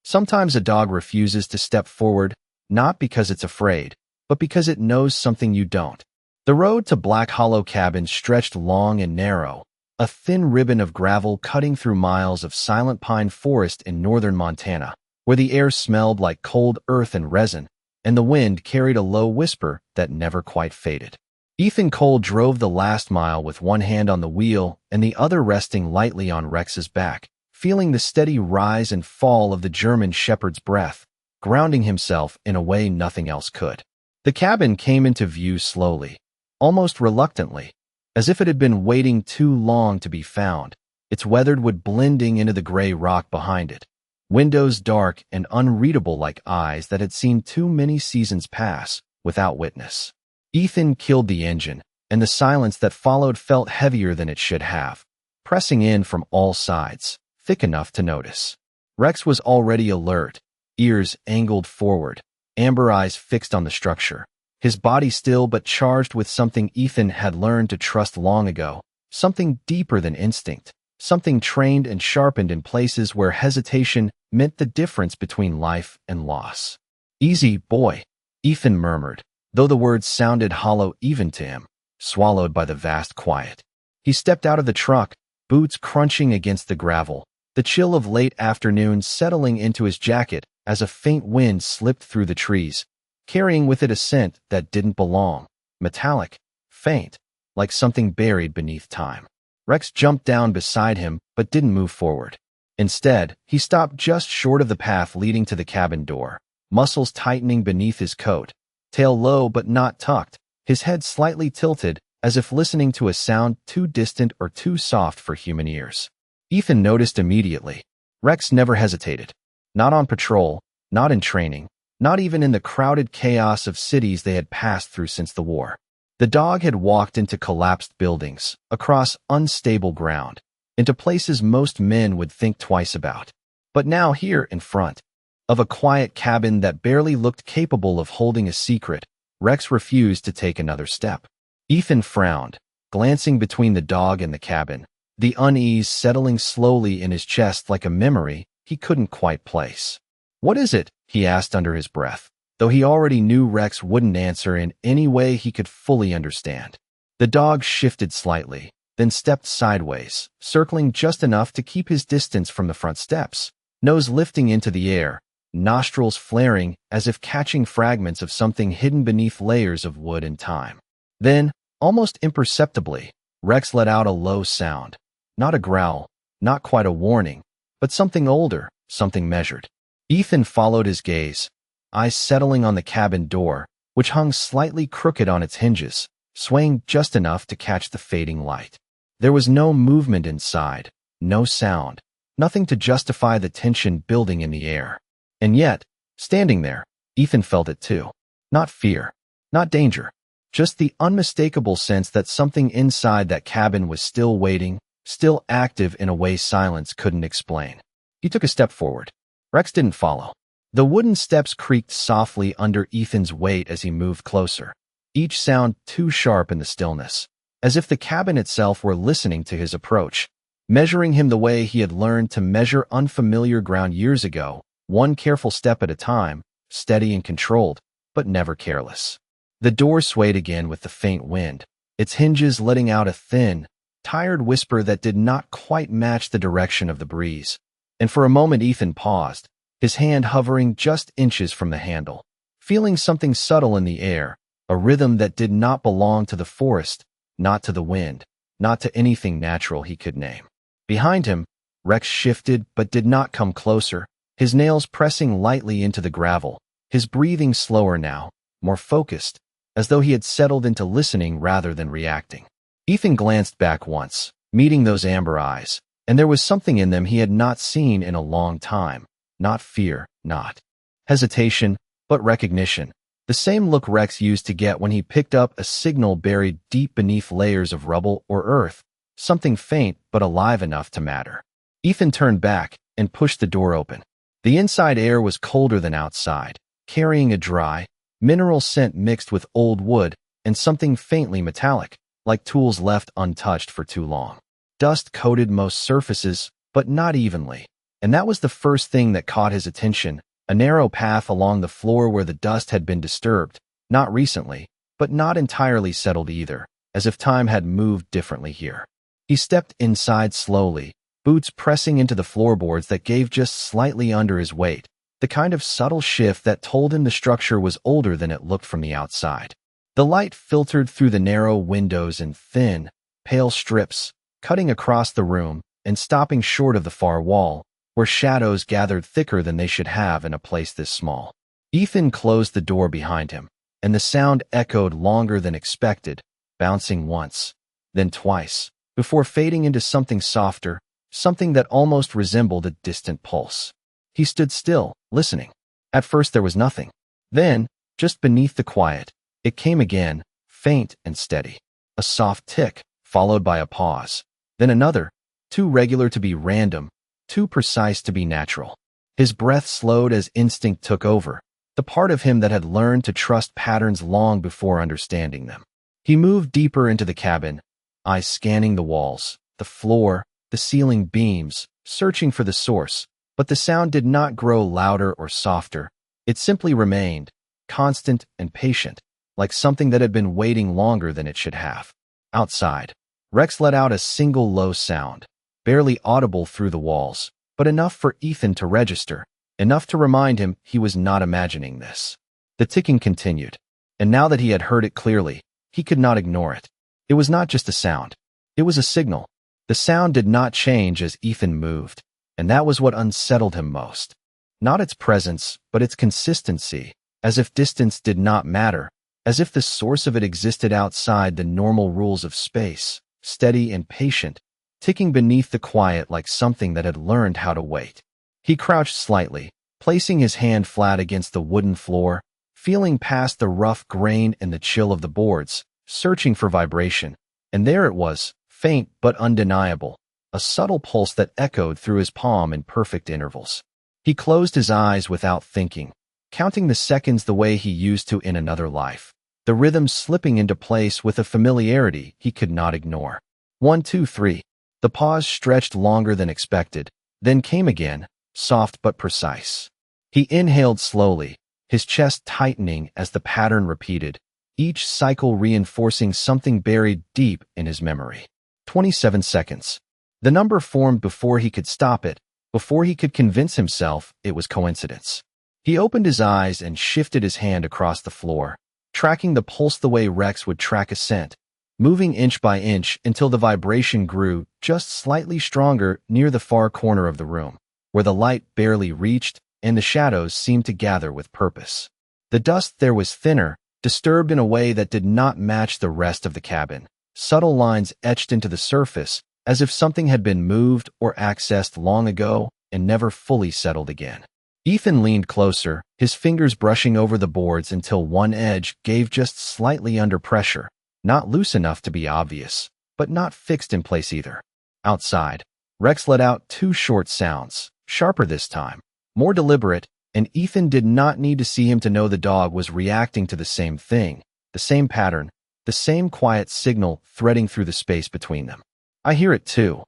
Sometimes a dog refuses to step forward, not because it's afraid, but because it knows something you don't. The road to Black Hollow Cabin stretched long and narrow, a thin ribbon of gravel cutting through miles of silent pine forest in northern Montana, where the air smelled like cold earth and resin, and the wind carried a low whisper that never quite faded. Ethan Cole drove the last mile with one hand on the wheel and the other resting lightly on Rex's back, feeling the steady rise and fall of the German shepherd's breath, grounding himself in a way nothing else could. The cabin came into view slowly, almost reluctantly, as if it had been waiting too long to be found, its weathered wood blending into the gray rock behind it, windows dark and unreadable like eyes that had seen too many seasons pass without witness. Ethan killed the engine, and the silence that followed felt heavier than it should have, pressing in from all sides, thick enough to notice. Rex was already alert, ears angled forward, amber eyes fixed on the structure, his body still but charged with something Ethan had learned to trust long ago, something deeper than instinct, something trained and sharpened in places where hesitation meant the difference between life and loss. "Easy, boy," Ethan murmured, though the words sounded hollow even to him, swallowed by the vast quiet. He stepped out of the truck, boots crunching against the gravel, the chill of late afternoon settling into his jacket as a faint wind slipped through the trees, carrying with it a scent that didn't belong, metallic, faint, like something buried beneath time. Rex jumped down beside him but didn't move forward. Instead, he stopped just short of the path leading to the cabin door, muscles tightening beneath his coat, tail low but not tucked, his head slightly tilted as if listening to a sound too distant or too soft for human ears. Ethan noticed immediately. Rex never hesitated. Not on patrol, not in training, not even in the crowded chaos of cities they had passed through since the war. The dog had walked into collapsed buildings, across unstable ground, into places most men would think twice about. But now here in front of a quiet cabin that barely looked capable of holding a secret, Rex refused to take another step. Ethan frowned, glancing between the dog and the cabin, the unease settling slowly in his chest like a memory he couldn't quite place. "What is it?" he asked under his breath, though he already knew Rex wouldn't answer in any way he could fully understand. The dog shifted slightly, then stepped sideways, circling just enough to keep his distance from the front steps, nose lifting into the air, nostrils flaring as if catching fragments of something hidden beneath layers of wood and time. Then, almost imperceptibly, Rex let out a low sound. Not a growl, not quite a warning, but something older, something measured. Ethan followed his gaze, eyes settling on the cabin door, which hung slightly crooked on its hinges, swaying just enough to catch the fading light. There was no movement inside, no sound, nothing to justify the tension building in the air. And yet, standing there, Ethan felt it too. Not fear, not danger, just the unmistakable sense that something inside that cabin was still waiting, still active in a way silence couldn't explain. He took a step forward. Rex didn't follow. The wooden steps creaked softly under Ethan's weight as he moved closer, each sound too sharp in the stillness, as if the cabin itself were listening to his approach, measuring him the way he had learned to measure unfamiliar ground years ago, one careful step at a time, steady and controlled, but never careless. The door swayed again with the faint wind, its hinges letting out a thin, tired whisper that did not quite match the direction of the breeze. And for a moment Ethan paused, his hand hovering just inches from the handle, feeling something subtle in the air, a rhythm that did not belong to the forest, not to the wind, not to anything natural he could name. Behind him, Rex shifted but did not come closer, his nails pressing lightly into the gravel, his breathing slower now, more focused, as though he had settled into listening rather than reacting. Ethan glanced back once, meeting those amber eyes, and there was something in them he had not seen in a long time. Not fear, not hesitation, but recognition. The same look Rex used to get when he picked up a signal buried deep beneath layers of rubble or earth, something faint but alive enough to matter. Ethan turned back and pushed the door open. The inside air was colder than outside, carrying a dry, mineral scent mixed with old wood and something faintly metallic, like tools left untouched for too long. Dust coated most surfaces, but not evenly. And that was the first thing that caught his attention, a narrow path along the floor where the dust had been disturbed, not recently, but not entirely settled either, as if time had moved differently here. He stepped inside slowly, boots pressing into the floorboards that gave just slightly under his weight, the kind of subtle shift that told him the structure was older than it looked from the outside. The light filtered through the narrow windows in thin, pale strips, cutting across the room and stopping short of the far wall, where shadows gathered thicker than they should have in a place this small. Ethan closed the door behind him, and the sound echoed longer than expected, bouncing once, then twice, before fading into something softer, something that almost resembled a distant pulse. He stood still, listening. At first there was nothing. Then, just beneath the quiet, it came again, faint and steady. A soft tick, followed by a pause. Then another, too regular to be random, too precise to be natural. His breath slowed as instinct took over, the part of him that had learned to trust patterns long before understanding them. He moved deeper into the cabin, eyes scanning the walls, the floor, the ceiling beams, searching for the source, but the sound did not grow louder or softer. It simply remained, constant and patient, like something that had been waiting longer than it should have. Outside, Rex let out a single low sound, barely audible through the walls, but enough for Ethan to register, enough to remind him he was not imagining this. The ticking continued, and now that he had heard it clearly, he could not ignore it. It was not just a sound. It was a signal. The sound did not change as Ethan moved, and that was what unsettled him most. Not its presence, but its consistency, as if distance did not matter, as if the source of it existed outside the normal rules of space, steady and patient, ticking beneath the quiet like something that had learned how to wait. He crouched slightly, placing his hand flat against the wooden floor, feeling past the rough grain and the chill of the boards, searching for vibration. And there it was, faint but undeniable, a subtle pulse that echoed through his palm in perfect intervals. He closed his eyes without thinking, counting the seconds the way he used to in another life, the rhythm slipping into place with a familiarity he could not ignore. 1, 2, 3. The pause stretched longer than expected, then came again, soft but precise. He inhaled slowly, his chest tightening as the pattern repeated, each cycle reinforcing something buried deep in his memory. 27 seconds. The number formed before he could stop it, before he could convince himself it was coincidence. He opened his eyes and shifted his hand across the floor, tracking the pulse the way Rex would track a scent, moving inch by inch until the vibration grew just slightly stronger near the far corner of the room, where the light barely reached and the shadows seemed to gather with purpose. The dust there was thinner, disturbed in a way that did not match the rest of the cabin, subtle lines etched into the surface, as if something had been moved or accessed long ago and never fully settled again. Ethan leaned closer, his fingers brushing over the boards until one edge gave just slightly under pressure, not loose enough to be obvious, but not fixed in place either. Outside, Rex let out 2 short sounds, sharper this time, more deliberate, and Ethan did not need to see him to know the dog was reacting to the same thing, the same pattern, the same quiet signal threading through the space between them. "I hear it too,"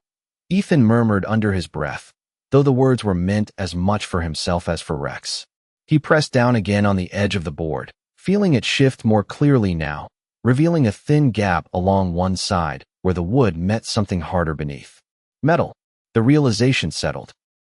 Ethan murmured under his breath, though the words were meant as much for himself as for Rex. He pressed down again on the edge of the board, feeling it shift more clearly now, revealing a thin gap along one side where the wood met something harder beneath. Metal. The realization settled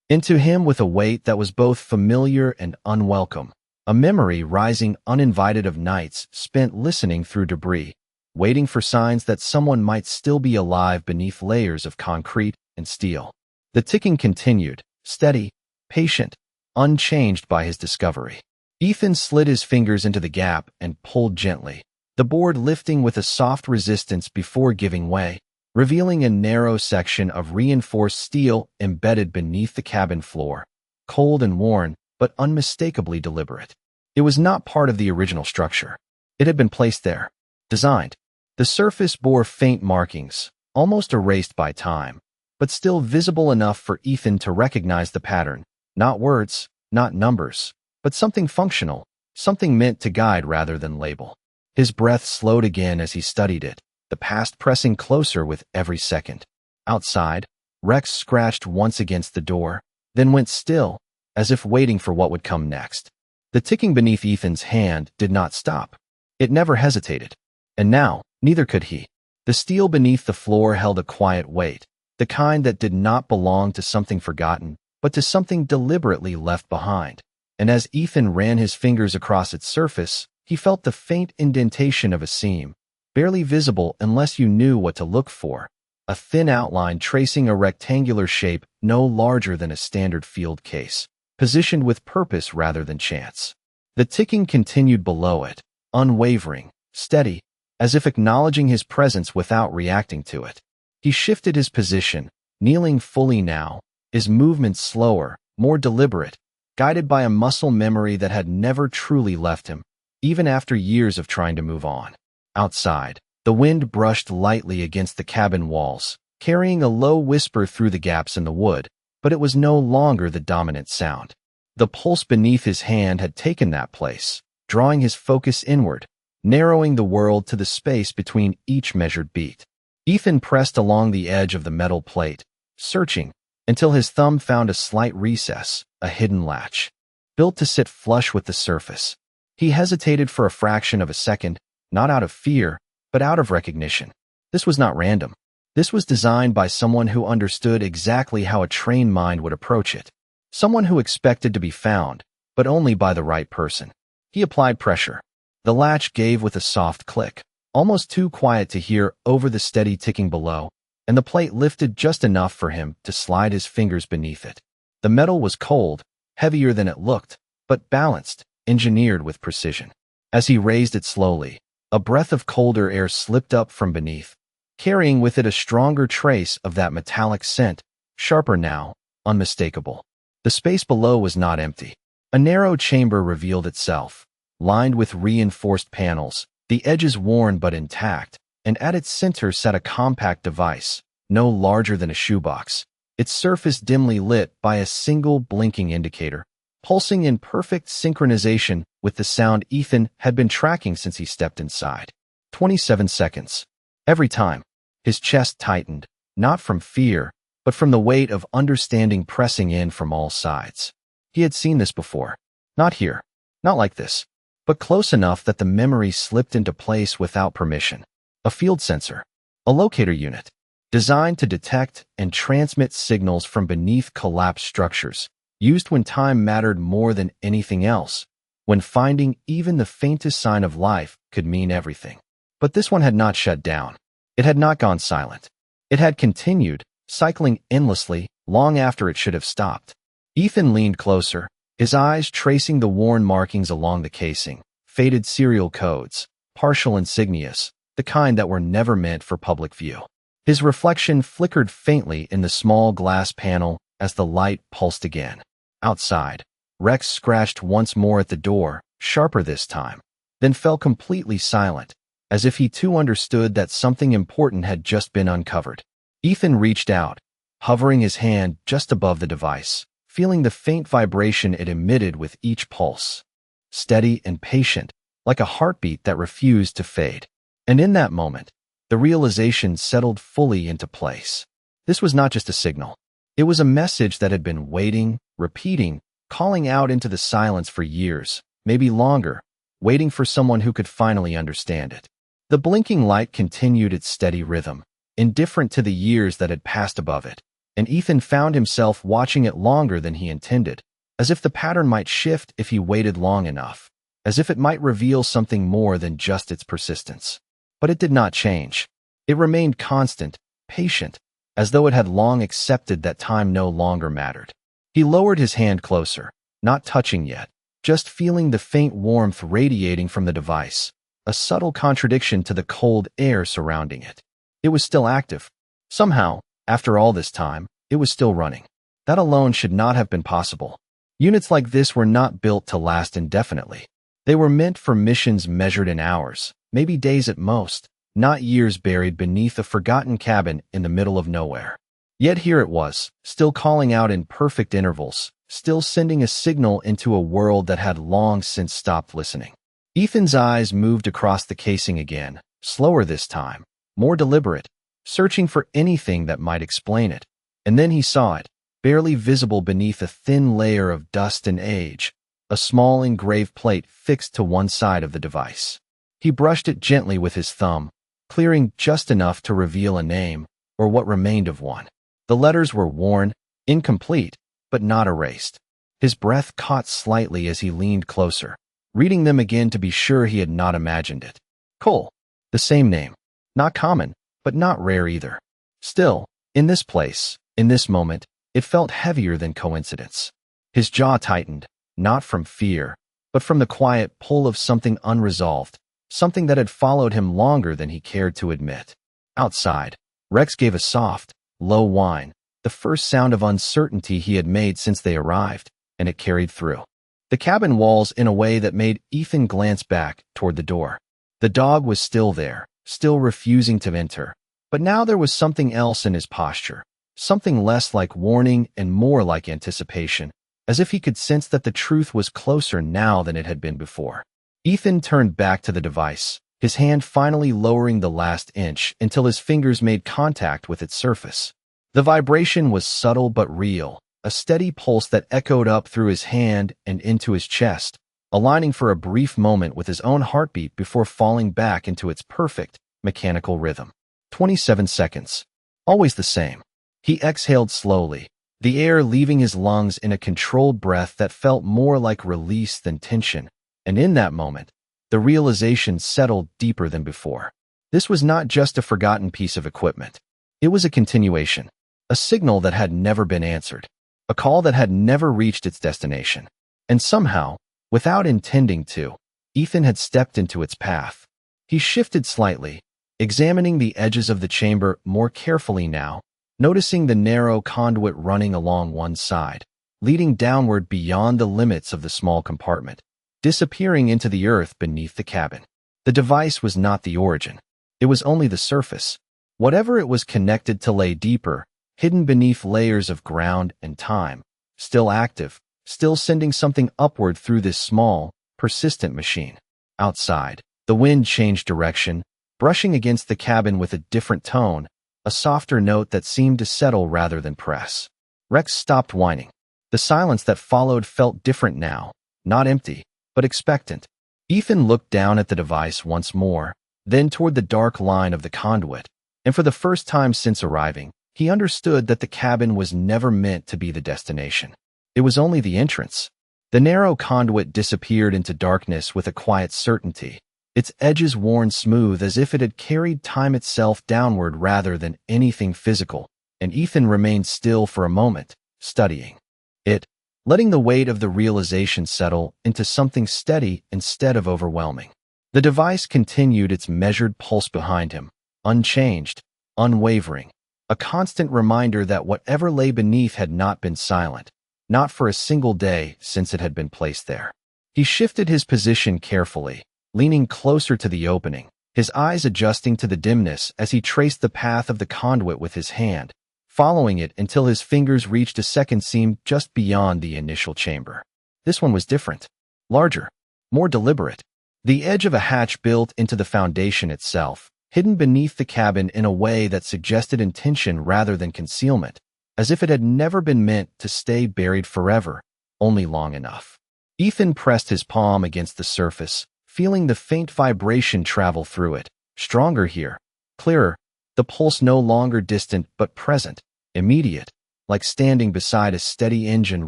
into him with a weight that was both familiar and unwelcome, a memory rising uninvited of nights spent listening through debris, waiting for signs that someone might still be alive beneath layers of concrete and steel. The ticking continued, steady, patient, unchanged by his discovery. Ethan slid his fingers into the gap and pulled gently, the board lifting with a soft resistance before giving way, revealing a narrow section of reinforced steel embedded beneath the cabin floor, cold and worn, but unmistakably deliberate. It was not part of the original structure. It had been placed there, designed. The surface bore faint markings, almost erased by time, but still visible enough for Ethan to recognize the pattern, not words, not numbers, but something functional, something meant to guide rather than label. His breath slowed again as he studied it, the past pressing closer with every second. Outside, Rex scratched once against the door, then went still, as if waiting for what would come next. The ticking beneath Ethan's hand did not stop. It never hesitated. And now, neither could he. The steel beneath the floor held a quiet weight, the kind that did not belong to something forgotten, but to something deliberately left behind. And as Ethan ran his fingers across its surface, he felt the faint indentation of a seam, barely visible unless you knew what to look for, a thin outline tracing a rectangular shape no larger than a standard field case, positioned with purpose rather than chance. The ticking continued below it, unwavering, steady, as if acknowledging his presence without reacting to it. He shifted his position, kneeling fully now, his movements slower, more deliberate, guided by a muscle memory that had never truly left him, even after years of trying to move on. Outside, the wind brushed lightly against the cabin walls, carrying a low whisper through the gaps in the wood, but it was no longer the dominant sound. The pulse beneath his hand had taken that place, drawing his focus inward, narrowing the world to the space between each measured beat. Ethan pressed along the edge of the metal plate, searching, until his thumb found a slight recess, a hidden latch, built to sit flush with the surface. He hesitated for a fraction of a second, not out of fear, but out of recognition. This was not random. This was designed by someone who understood exactly how a trained mind would approach it. Someone who expected to be found, but only by the right person. He applied pressure. The latch gave with a soft click, almost too quiet to hear over the steady ticking below, and the plate lifted just enough for him to slide his fingers beneath it. The metal was cold, heavier than it looked, but balanced, engineered with precision. As he raised it slowly, a breath of colder air slipped up from beneath, carrying with it a stronger trace of that metallic scent, sharper now, unmistakable. The space below was not empty. A narrow chamber revealed itself, lined with reinforced panels, the edges worn but intact, and at its center sat a compact device, no larger than a shoebox, its surface dimly lit by a single blinking indicator, pulsing in perfect synchronization with the sound Ethan had been tracking since he stepped inside. 27 seconds. Every time, his chest tightened, not from fear, but from the weight of understanding pressing in from all sides. He had seen this before. Not here. Not like this. But close enough that the memory slipped into place without permission. A field sensor. A locator unit. Designed to detect and transmit signals from beneath collapsed structures. Used when time mattered more than anything else. When finding even the faintest sign of life could mean everything. But this one had not shut down. It had not gone silent. It had continued, cycling endlessly, long after it should have stopped. Ethan leaned closer, his eyes tracing the worn markings along the casing, faded serial codes, partial insignias, the kind that were never meant for public view. His reflection flickered faintly in the small glass panel as the light pulsed again. Outside, Rex scratched once more at the door, sharper this time, then fell completely silent, as if he too understood that something important had just been uncovered. Ethan reached out, hovering his hand just above the device, feeling the faint vibration it emitted with each pulse. Steady and patient, like a heartbeat that refused to fade. And in that moment, the realization settled fully into place. This was not just a signal. It was a message that had been waiting, repeating, calling out into the silence for years, maybe longer, waiting for someone who could finally understand it. The blinking light continued its steady rhythm, indifferent to the years that had passed above it, and Ethan found himself watching it longer than he intended, as if the pattern might shift if he waited long enough, as if it might reveal something more than just its persistence. But it did not change. It remained constant, patient, as though it had long accepted that time no longer mattered. He lowered his hand closer, not touching yet, just feeling the faint warmth radiating from the device, a subtle contradiction to the cold air surrounding it. It was still active. Somehow, after all this time, it was still running. That alone should not have been possible. Units like this were not built to last indefinitely. They were meant for missions measured in hours, maybe days at most, not years buried beneath a forgotten cabin in the middle of nowhere. Yet here it was, still calling out in perfect intervals, still sending a signal into a world that had long since stopped listening. Ethan's eyes moved across the casing again, slower this time, more deliberate, searching for anything that might explain it. And then he saw it, barely visible beneath a thin layer of dust and age, a small engraved plate fixed to one side of the device. He brushed it gently with his thumb, clearing just enough to reveal a name, or what remained of one. The letters were worn, incomplete, but not erased. His breath caught slightly as he leaned closer, reading them again to be sure he had not imagined it. Cole. The same name. Not common, but not rare either. Still, in this place, in this moment, it felt heavier than coincidence. His jaw tightened, not from fear, but from the quiet pull of something unresolved, something that had followed him longer than he cared to admit. Outside, Rex gave a soft, low whine, the first sound of uncertainty he had made since they arrived, and it carried through the cabin walls in a way that made Ethan glance back toward the door. The dog was still there, still refusing to enter, but now there was something else in his posture, something less like warning and more like anticipation, as if he could sense that the truth was closer now than it had been before. Ethan turned back to the device, his hand finally lowering the last inch until his fingers made contact with its surface. The vibration was subtle but real, a steady pulse that echoed up through his hand and into his chest, aligning for a brief moment with his own heartbeat before falling back into its perfect, mechanical rhythm. 27 seconds. Always the same. He exhaled slowly, the air leaving his lungs in a controlled breath that felt more like release than tension, and in that moment, the realization settled deeper than before. This was not just a forgotten piece of equipment. It was a continuation, a signal that had never been answered, a call that had never reached its destination. And somehow, without intending to, Ethan had stepped into its path. He shifted slightly, examining the edges of the chamber more carefully now, noticing the narrow conduit running along one side, leading downward beyond the limits of the small compartment, disappearing into the earth beneath the cabin. The device was not the origin. It was only the surface. Whatever it was connected to lay deeper, hidden beneath layers of ground and time, still active, still sending something upward through this small, persistent machine. Outside, the wind changed direction, brushing against the cabin with a different tone, a softer note that seemed to settle rather than press. Rex stopped whining. The silence that followed felt different now, not empty, but expectant. Ethan looked down at the device once more, then toward the dark line of the conduit, and for the first time since arriving, he understood that the cabin was never meant to be the destination. It was only the entrance. The narrow conduit disappeared into darkness with a quiet certainty, its edges worn smooth as if it had carried time itself downward rather than anything physical, and Ethan remained still for a moment, studying it, letting the weight of the realization settle into something steady instead of overwhelming. The device continued its measured pulse behind him, unchanged, unwavering, a constant reminder that whatever lay beneath had not been silent, not for a single day since it had been placed there. He shifted his position carefully, leaning closer to the opening, his eyes adjusting to the dimness as he traced the path of the conduit with his hand, following it until his fingers reached a second seam just beyond the initial chamber. This one was different, larger, more deliberate. The edge of a hatch built into the foundation itself, hidden beneath the cabin in a way that suggested intention rather than concealment, as if it had never been meant to stay buried forever, only long enough. Ethan pressed his palm against the surface, feeling the faint vibration travel through it, stronger here, clearer, the pulse no longer distant but present, immediate, like standing beside a steady engine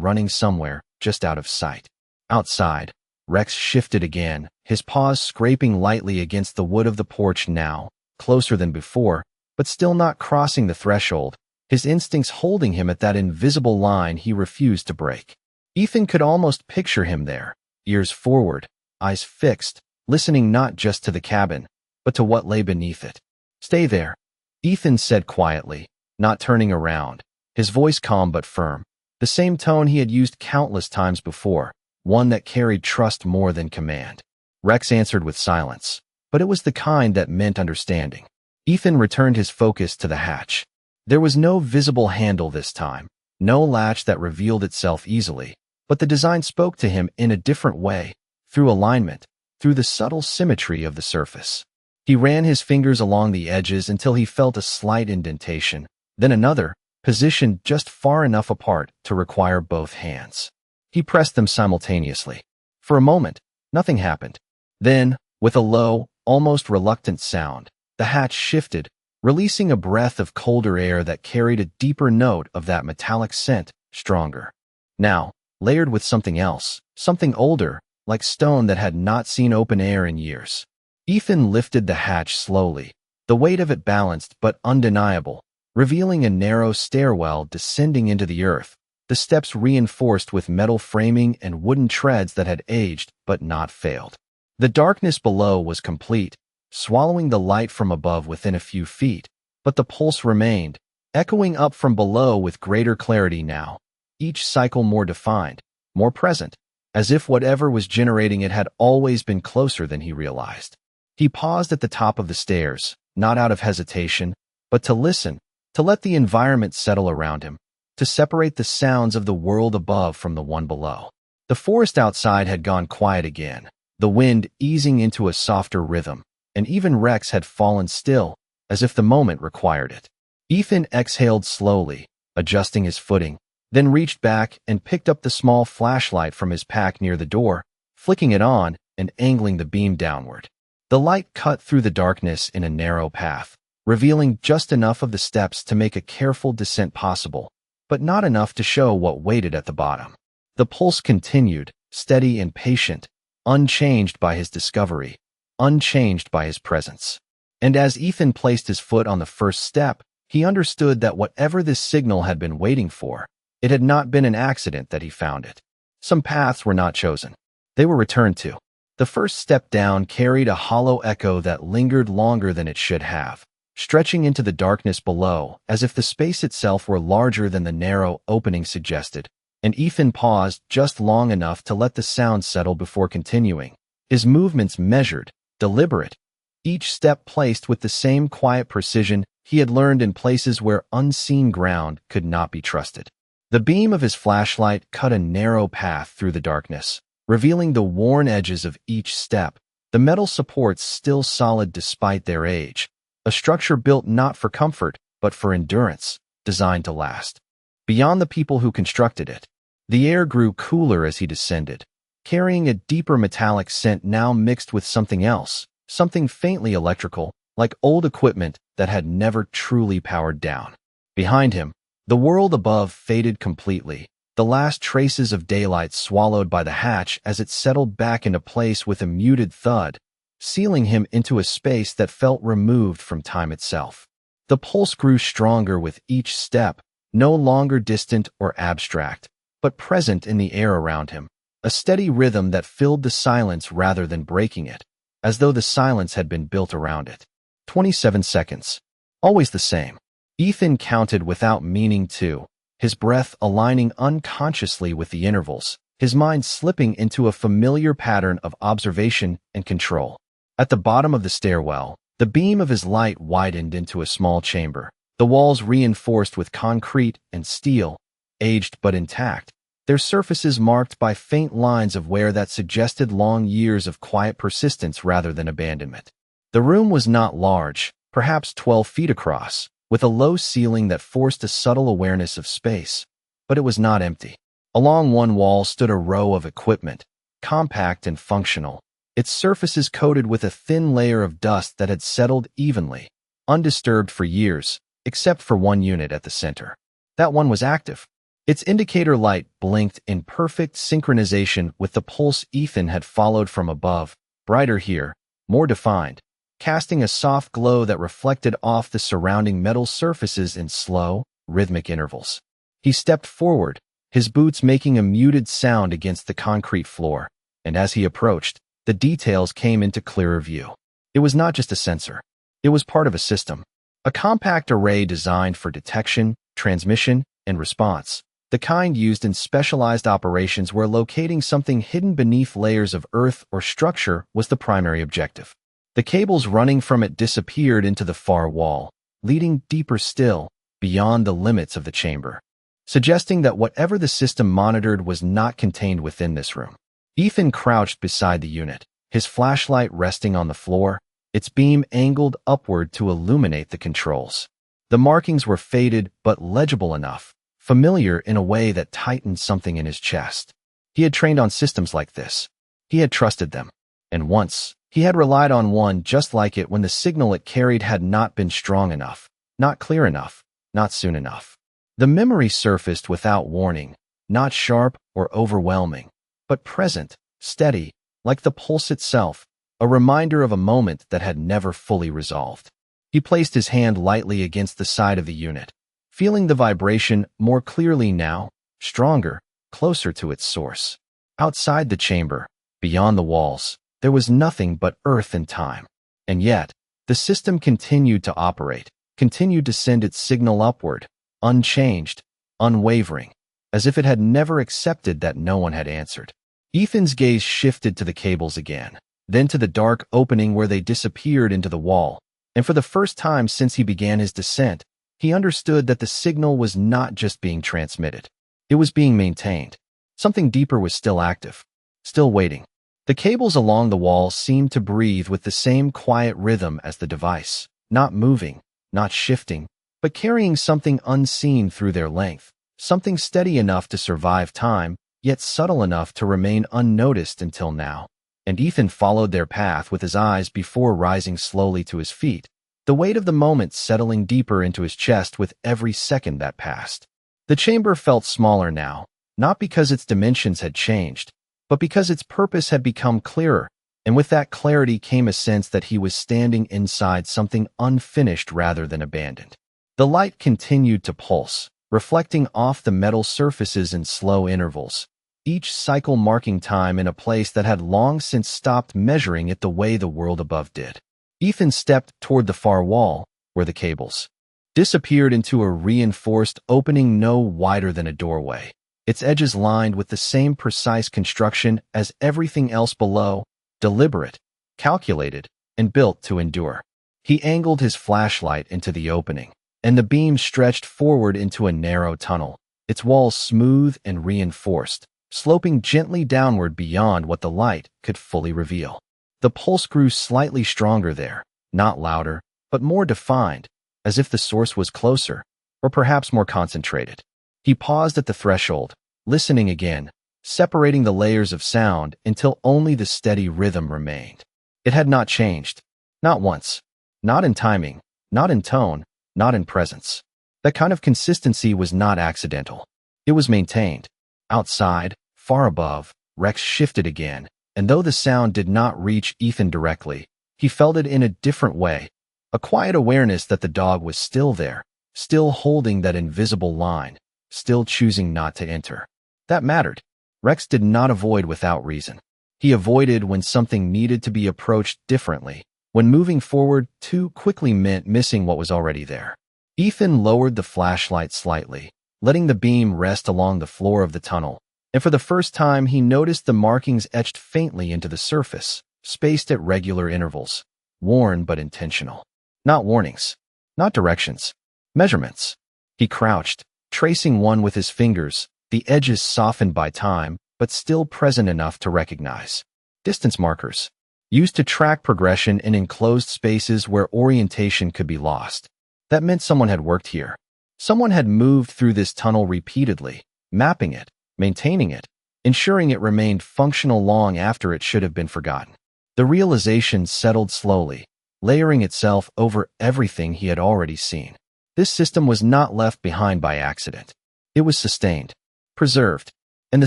running somewhere just out of sight. Outside, Rex shifted again, his paws scraping lightly against the wood of the porch now, closer than before, but still not crossing the threshold, his instincts holding him at that invisible line he refused to break. Ethan could almost picture him there, ears forward, eyes fixed, listening not just to the cabin, but to what lay beneath it. "Stay there," Ethan said quietly, not turning around, his voice calm but firm, the same tone he had used countless times before, one that carried trust more than command. Rex answered with silence, but it was the kind that meant understanding. Ethan returned his focus to the hatch. There was no visible handle this time, no latch that revealed itself easily, but the design spoke to him in a different way, through alignment, through the subtle symmetry of the surface. He ran his fingers along the edges until he felt a slight indentation, then another, positioned just far enough apart to require both hands. He pressed them simultaneously. For a moment, nothing happened. Then, with a low, almost reluctant sound, the hatch shifted, releasing a breath of colder air that carried a deeper note of that metallic scent, stronger. Now, layered with something else, something older, like stone that had not seen open air in years. Ethan lifted the hatch slowly, the weight of it balanced but undeniable, revealing a narrow stairwell descending into the earth, the steps reinforced with metal framing and wooden treads that had aged but not failed. The darkness below was complete, swallowing the light from above within a few feet, but the pulse remained, echoing up from below with greater clarity now, each cycle more defined, more present, as if whatever was generating it had always been closer than he realized. He paused at the top of the stairs, not out of hesitation, but to listen, to let the environment settle around him, to separate the sounds of the world above from the one below. The forest outside had gone quiet again, the wind easing into a softer rhythm, and even Rex had fallen still, as if the moment required it. Ethan exhaled slowly, adjusting his footing, then reached back and picked up the small flashlight from his pack near the door, flicking it on and angling the beam downward. The light cut through the darkness in a narrow path, revealing just enough of the steps to make a careful descent possible, but not enough to show what waited at the bottom. The pulse continued, steady and patient, unchanged by his discovery, unchanged by his presence. And as Ethan placed his foot on the first step, he understood that whatever this signal had been waiting for, it had not been an accident that he found it. Some paths were not chosen. They were returned to. The first step down carried a hollow echo that lingered longer than it should have, stretching into the darkness below as if the space itself were larger than the narrow opening suggested, and Ethan paused just long enough to let the sound settle before continuing, his movements measured, deliberate, each step placed with the same quiet precision he had learned in places where unseen ground could not be trusted. The beam of his flashlight cut a narrow path through the darkness, revealing the worn edges of each step, the metal supports still solid despite their age, a structure built not for comfort, but for endurance, designed to last. Beyond the people who constructed it, the air grew cooler as he descended, carrying a deeper metallic scent now mixed with something else, something faintly electrical, like old equipment that had never truly powered down. Behind him, the world above faded completely, the last traces of daylight swallowed by the hatch as it settled back into place with a muted thud, sealing him into a space that felt removed from time itself. The pulse grew stronger with each step, no longer distant or abstract, but present in the air around him, a steady rhythm that filled the silence rather than breaking it, as though the silence had been built around it. 27 seconds. Always the same. Ethan counted without meaning to, his breath aligning unconsciously with the intervals, his mind slipping into a familiar pattern of observation and control. At the bottom of the stairwell, the beam of his light widened into a small chamber, the walls reinforced with concrete and steel, aged but intact, their surfaces marked by faint lines of wear that suggested long years of quiet persistence rather than abandonment. The room was not large, perhaps 12 feet across, with a low ceiling that forced a subtle awareness of space, but it was not empty. Along one wall stood a row of equipment, compact and functional, its surfaces coated with a thin layer of dust that had settled evenly, undisturbed for years, except for one unit at the center. That one was active. Its indicator light blinked in perfect synchronization with the pulse Ethan had followed from above, brighter here, more defined, casting a soft glow that reflected off the surrounding metal surfaces in slow, rhythmic intervals. He stepped forward, his boots making a muted sound against the concrete floor, and as he approached, the details came into clearer view. It was not just a sensor. It was part of a system, a compact array designed for detection, transmission, and response, the kind used in specialized operations where locating something hidden beneath layers of earth or structure was the primary objective. The cables running from it disappeared into the far wall, leading deeper still, beyond the limits of the chamber, suggesting that whatever the system monitored was not contained within this room. Ethan crouched beside the unit, his flashlight resting on the floor, its beam angled upward to illuminate the controls. The markings were faded but legible enough, familiar in a way that tightened something in his chest. He had trained on systems like this. He had trusted them. And once, he had relied on one just like it when the signal it carried had not been strong enough, not clear enough, not soon enough. The memory surfaced without warning, not sharp or overwhelming, but present, steady, like the pulse itself, a reminder of a moment that had never fully resolved. He placed his hand lightly against the side of the unit, feeling the vibration more clearly now, stronger, closer to its source. Outside the chamber, beyond the walls, there was nothing but earth and time. And yet, the system continued to operate, continued to send its signal upward, unchanged, unwavering, as if it had never accepted that no one had answered. Ethan's gaze shifted to the cables again, then to the dark opening where they disappeared into the wall, and for the first time since he began his descent, he understood that the signal was not just being transmitted. It was being maintained. Something deeper was still active, still waiting. The cables along the wall seemed to breathe with the same quiet rhythm as the device, not moving, not shifting, but carrying something unseen through their length, something steady enough to survive time, yet subtle enough to remain unnoticed until now. And Ethan followed their path with his eyes before rising slowly to his feet, the weight of the moment settling deeper into his chest with every second that passed. The chamber felt smaller now, not because its dimensions had changed, but because its purpose had become clearer, and with that clarity came a sense that he was standing inside something unfinished rather than abandoned. The light continued to pulse, reflecting off the metal surfaces in slow intervals, each cycle marking time in a place that had long since stopped measuring it the way the world above did. Ethan stepped toward the far wall, where the cables disappeared into a reinforced opening no wider than a doorway, its edges lined with the same precise construction as everything else below, deliberate, calculated, and built to endure. He angled his flashlight into the opening, and the beam stretched forward into a narrow tunnel, its walls smooth and reinforced, sloping gently downward beyond what the light could fully reveal. The pulse grew slightly stronger there, not louder, but more defined, as if the source was closer, or perhaps more concentrated. He paused at the threshold, listening again, separating the layers of sound until only the steady rhythm remained. It had not changed, not once, not in timing, not in tone, not in presence. That kind of consistency was not accidental. It was maintained. Outside, far above, Rex shifted again, and though the sound did not reach Ethan directly, he felt it in a different way, a quiet awareness that the dog was still there, still holding that invisible line, still choosing not to enter. That mattered. Rex did not avoid without reason. He avoided when something needed to be approached differently, when moving forward too quickly meant missing what was already there. Ethan lowered the flashlight slightly, letting the beam rest along the floor of the tunnel, and for the first time he noticed the markings etched faintly into the surface, spaced at regular intervals, worn but intentional. Not warnings, not directions, measurements. He crouched, tracing one with his fingers, the edges softened by time, but still present enough to recognize. Distance markers, used to track progression in enclosed spaces where orientation could be lost. That meant someone had worked here. Someone had moved through this tunnel repeatedly, mapping it, maintaining it, ensuring it remained functional long after it should have been forgotten. The realization settled slowly, layering itself over everything he had already seen. This system was not left behind by accident. It was sustained, preserved, and the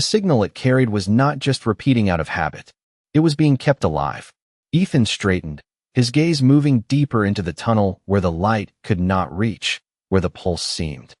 signal it carried was not just repeating out of habit. It was being kept alive. Ethan straightened, his gaze moving deeper into the tunnel where the light could not reach, where the pulse seemed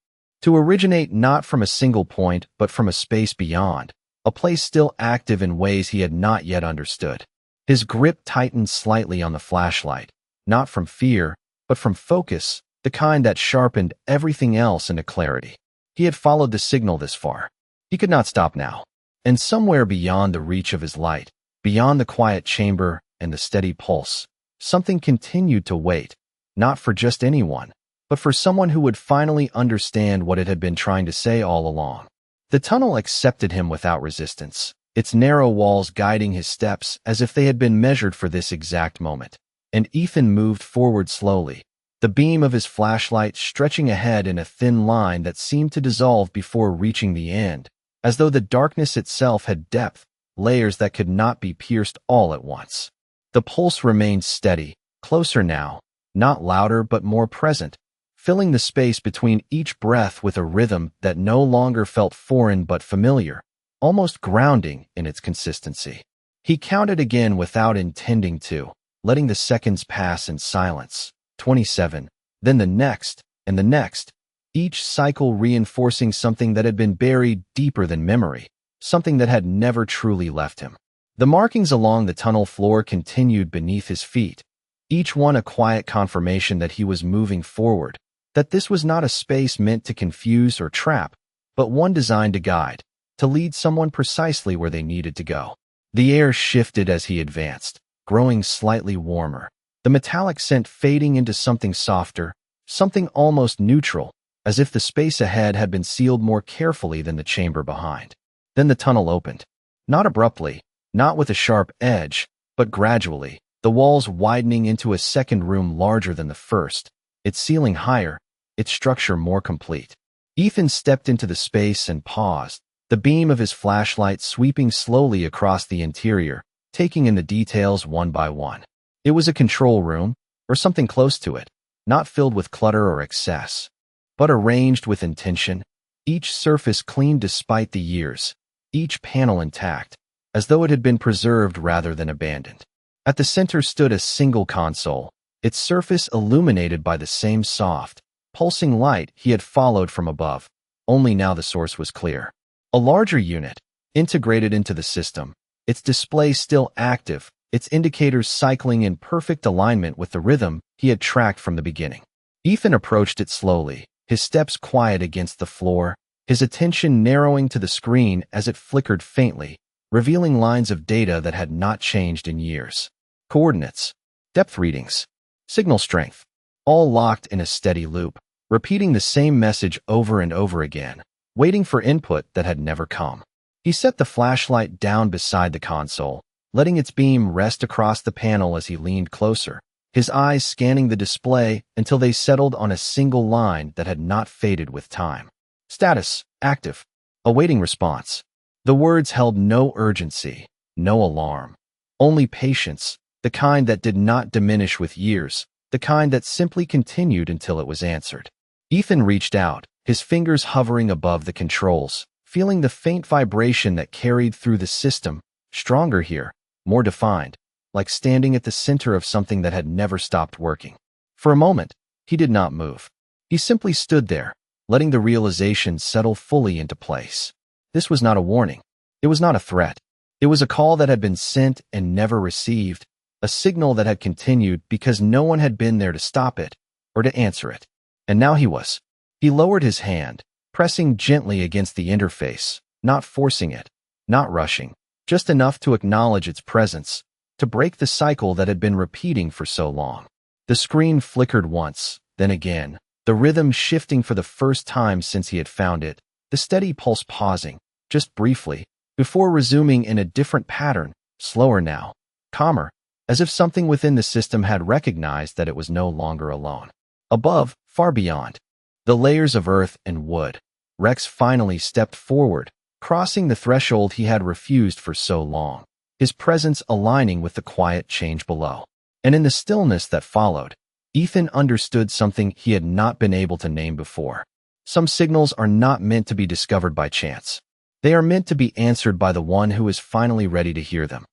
to originate not from a single point but from a space beyond, a place still active in ways he had not yet understood. His grip tightened slightly on the flashlight, not from fear, but from focus, the kind that sharpened everything else into clarity. He had followed the signal this far. He could not stop now. And somewhere beyond the reach of his light, beyond the quiet chamber and the steady pulse, something continued to wait, not for just anyone, but for someone who would finally understand what it had been trying to say all along. The tunnel accepted him without resistance, its narrow walls guiding his steps as if they had been measured for this exact moment. And Ethan moved forward slowly, the the beam of his flashlight stretching ahead in a thin line that seemed to dissolve before reaching the end, as though the darkness itself had depth, layers that could not be pierced all at once. The pulse remained steady, closer now, not louder but more present, filling the space between each breath with a rhythm that no longer felt foreign but familiar, almost grounding in its consistency. He counted again without intending to, letting the seconds pass in silence. 27, then the next, and the next, each cycle reinforcing something that had been buried deeper than memory, something that had never truly left him. The markings along the tunnel floor continued beneath his feet, each one a quiet confirmation that he was moving forward, that this was not a space meant to confuse or trap, but one designed to guide, to lead someone precisely where they needed to go. The air shifted as he advanced, growing slightly warmer, the metallic scent fading into something softer, something almost neutral, as if the space ahead had been sealed more carefully than the chamber behind. Then the tunnel opened. Not abruptly, not with a sharp edge, but gradually, the walls widening into a second room larger than the first, its ceiling higher, its structure more complete. Ethan stepped into the space and paused, the beam of his flashlight sweeping slowly across the interior, taking in the details one by one. It was a control room, or something close to it, not filled with clutter or excess, but arranged with intention, each surface clean despite the years, each panel intact, as though it had been preserved rather than abandoned. At the center stood a single console, its surface illuminated by the same soft, pulsing light he had followed from above, only now the source was clear. A larger unit, integrated into the system, its display still active, its indicators cycling in perfect alignment with the rhythm he had tracked from the beginning. Ethan approached it slowly, his steps quiet against the floor, his attention narrowing to the screen as it flickered faintly, revealing lines of data that had not changed in years. Coordinates, depth readings, signal strength, all locked in a steady loop, repeating the same message over and over again, waiting for input that had never come. He set the flashlight down beside the console, letting its beam rest across the panel as he leaned closer, his eyes scanning the display until they settled on a single line that had not faded with time. Status, active, awaiting response. The words held no urgency, no alarm, only patience, the kind that did not diminish with years, the kind that simply continued until it was answered. Ethan reached out, his fingers hovering above the controls, feeling the faint vibration that carried through the system, stronger here, more defined, like standing at the center of something that had never stopped working. For a moment, he did not move. He simply stood there, letting the realization settle fully into place. This was not a warning. It was not a threat. It was a call that had been sent and never received, a signal that had continued because no one had been there to stop it or to answer it. And now he was. He lowered his hand, pressing gently against the interface, not forcing it, not rushing, just enough to acknowledge its presence, to break the cycle that had been repeating for so long. The screen flickered once, then again, the rhythm shifting for the first time since he had found it, the steady pulse pausing, just briefly, before resuming in a different pattern, slower now, calmer, as if something within the system had recognized that it was no longer alone. Above, far beyond, the layers of earth and wood, Rex finally stepped forward, crossing the threshold he had refused for so long, his presence aligning with the quiet change below. And in the stillness that followed, Ethan understood something he had not been able to name before. Some signals are not meant to be discovered by chance. They are meant to be answered by the one who is finally ready to hear them.